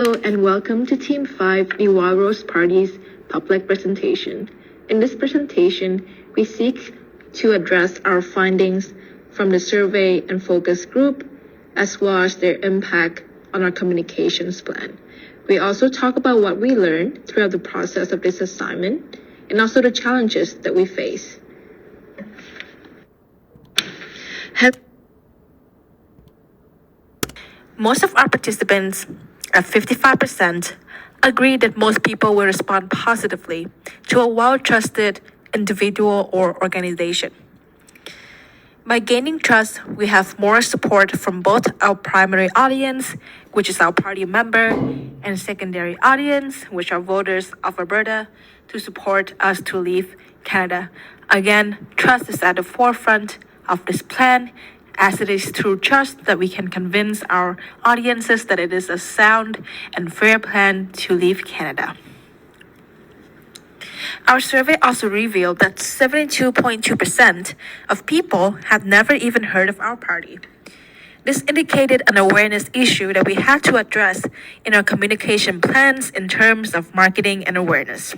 Hello and welcome to Team 5 the Walrus Party's public presentation. In this presentation, we seek to address our findings from the survey and focus group, as well as their impact on our communications plan. We also talk about what we learned throughout the process of this assignment and also the challenges that we face. Most of our participants, at 55%, agree that most people will respond positively to a well-trusted individual or organization. By gaining trust, we have more support from both our primary audience, which is our party member, and secondary audience, which are voters of Alberta, to support us to leave Canada. Again, trust is at the forefront of this plan, as it is through trust that we can convince our audiences that it is a sound and fair plan to leave Canada. Our survey also revealed that 72.2% of people have never even heard of our party. This indicated an awareness issue that we had to address in our communication plans in terms of marketing and awareness.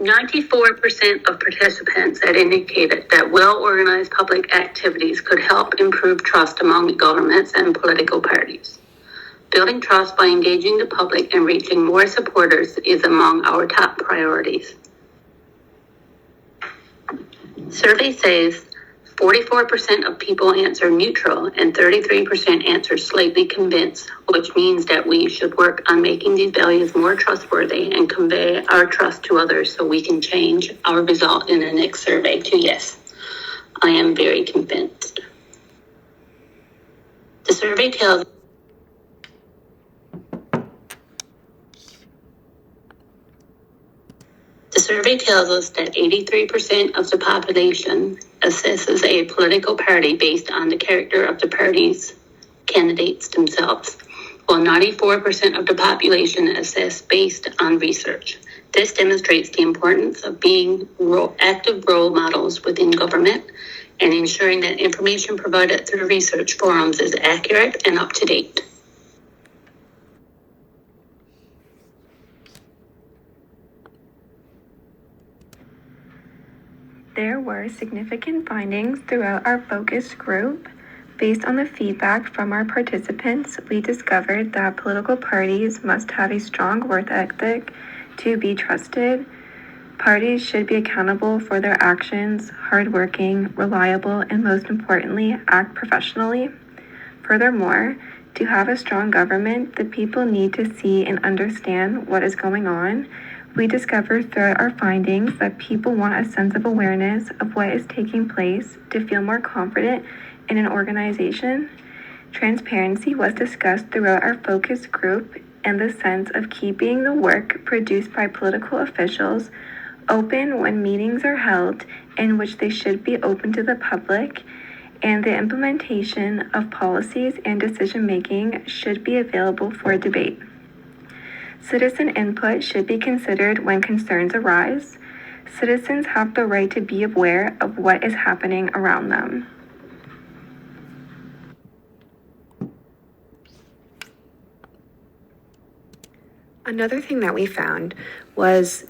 "94% of participants had indicated that well-organized public activities could help improve trust among governments and political parties. Building trust by engaging the public and reaching more supporters is among our top priorities." Survey says 44% of people answer neutral and 33% answer slightly convinced, which means that we should work on making these values more trustworthy and convey our trust to others so we can change our result in the next survey to yes. I am very convinced. The survey tells us that 83% of the population assesses a political party based on the character of the party's candidates themselves, while 94% of the population assess based on research. This demonstrates the importance of being active role models within government and ensuring that information provided through research forums is accurate and up to date. There were significant findings throughout our focus group. Based on the feedback from our participants, we discovered that political parties must have a strong work ethic to be trusted. Parties should be accountable for their actions, hardworking, reliable, and most importantly, act professionally. Furthermore, to have a strong government, the people need to see and understand what is going on. We discovered throughout our findings that people want a sense of awareness of what is taking place to feel more confident in an organization. Transparency was discussed throughout our focus group, and the sense of keeping the work produced by political officials open when meetings are held, in which they should be open to the public, and the implementation of policies and decision-making should be available for debate. Citizen input should be considered when concerns arise. Citizens have the right to be aware of what is happening around them. Another thing that we found was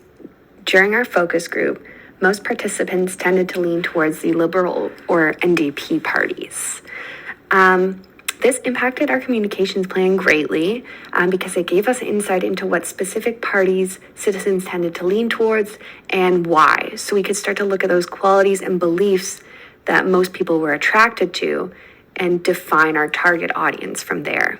during our focus group, most participants tended to lean towards the Liberal or NDP parties. This impacted our communications plan greatly because it gave us insight into what specific parties citizens tended to lean towards and why. So we could start to look at those qualities and beliefs that most people were attracted to and define our target audience from there.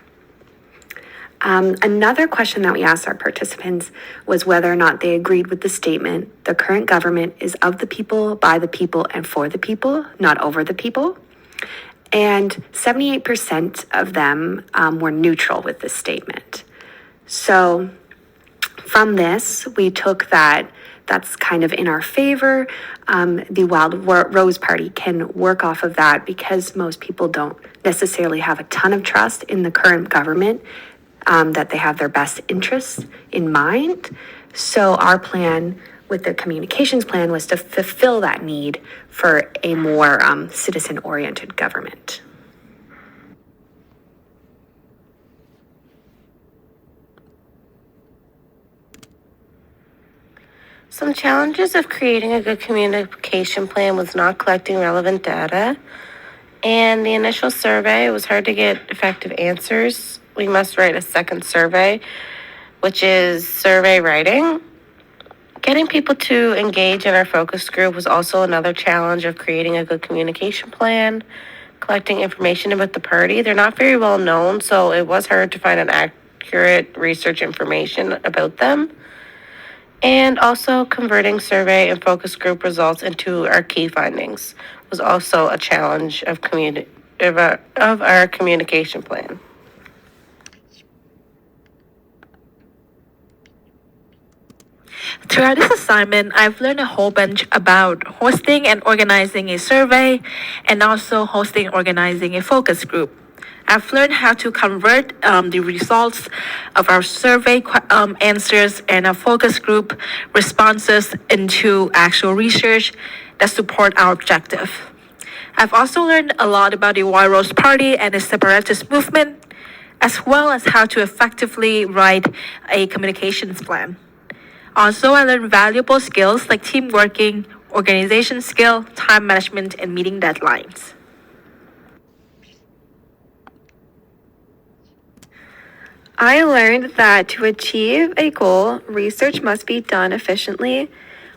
Another question that we asked our participants was whether or not they agreed with the statement, "The current government is of the people, by the people, and for the people, not over the people." And 78% of them were neutral with this statement. So from this, we took that's kind of in our favor. The Wild Rose Party can work off of that because most people don't necessarily have a ton of trust in the current government, that they have their best interests in mind. So our plan with the communications plan was to fulfill that need for a more citizen-oriented government. Some challenges of creating a good communication plan was not collecting relevant data. And the initial survey, it was hard to get effective answers. We must write a second survey, which is survey writing. Getting people to engage in our focus group was also another challenge of creating a good communication plan. Collecting information about the party. They're not very well known, so it was hard to find an accurate research information about them. And also converting survey and focus group results into our key findings was also a challenge of our communication plan. Throughout this assignment, I've learned a whole bunch about hosting and organizing a survey and also hosting and organizing a focus group. I've learned how to convert the results of our survey answers and our focus group responses into actual research that support our objective. I've also learned a lot about the White Rose Party and the separatist movement, as well as how to effectively write a communications plan. Also, I learned valuable skills like team working, organization skill, time management, and meeting deadlines. I learned that to achieve a goal, research must be done efficiently.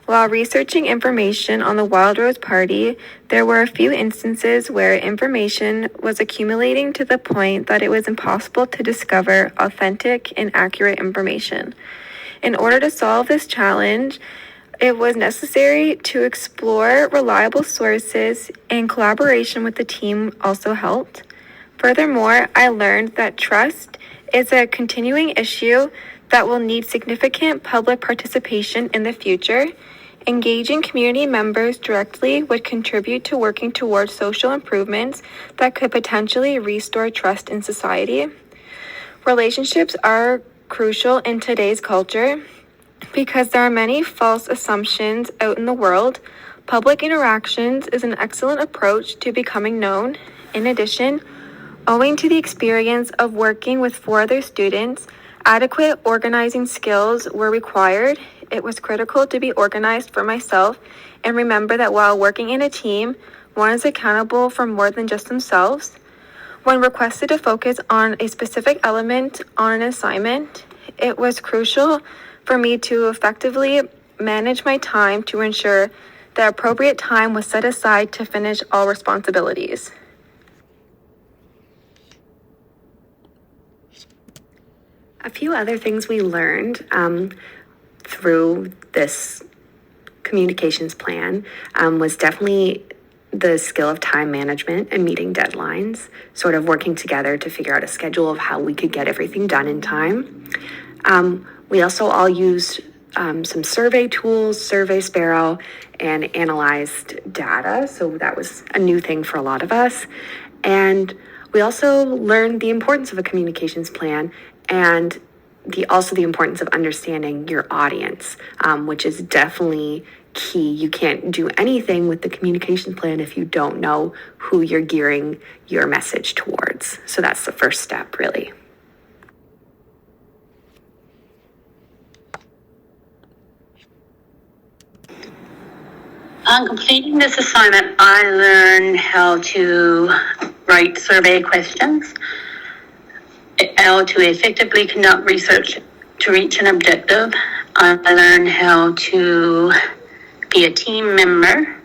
While researching information on the Wild Rose Party, there were a few instances where information was accumulating to the point that it was impossible to discover authentic and accurate information. In order to solve this challenge, it was necessary to explore reliable sources, and collaboration with the team also helped. Furthermore, I learned that trust is a continuing issue that will need significant public participation in the future. Engaging community members directly would contribute to working towards social improvements that could potentially restore trust in society. Relationships are crucial in today's culture because there are many false assumptions out in the world. Public interactions is an excellent approach to becoming known. In addition, owing to the experience of working with 4 other students, adequate organizing skills were required. It was critical to be organized for myself and remember that while working in a team, one is accountable for more than just themselves. When requested to focus on a specific element on an assignment, it was crucial for me to effectively manage my time to ensure that appropriate time was set aside to finish all responsibilities. A few other things we learned through this communications plan was definitely the skill of time management and meeting deadlines, sort of working together to figure out a schedule of how we could get everything done in time. We also all used some survey tools, Survey Sparrow, and analyzed data. So that was a new thing for a lot of us. And we also learned the importance of a communications plan and also the importance of understanding your audience, which is definitely key. You can't do anything with the communication plan if you don't know who you're gearing your message towards. So that's the first step, really. On completing this assignment, I learned how to write survey questions, how to effectively conduct research to reach an objective. I learned how to be a team member,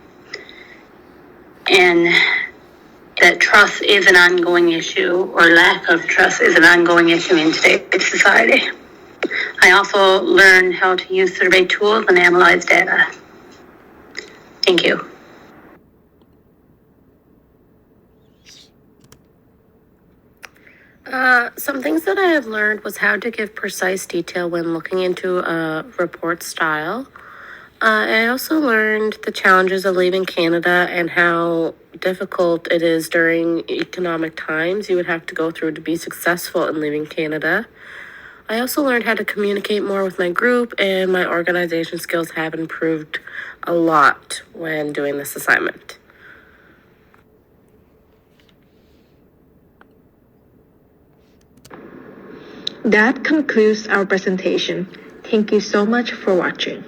and that trust is an ongoing issue, or lack of trust is an ongoing issue in today's society. I also learned how to use survey tools and analyze data. Thank you. Some things that I have learned was how to give precise detail when looking into a report style. I also learned the challenges of leaving Canada and how difficult it is during economic times you would have to go through to be successful in leaving Canada. I also learned how to communicate more with my group, and my organization skills have improved a lot when doing this assignment. That concludes our presentation. Thank you so much for watching.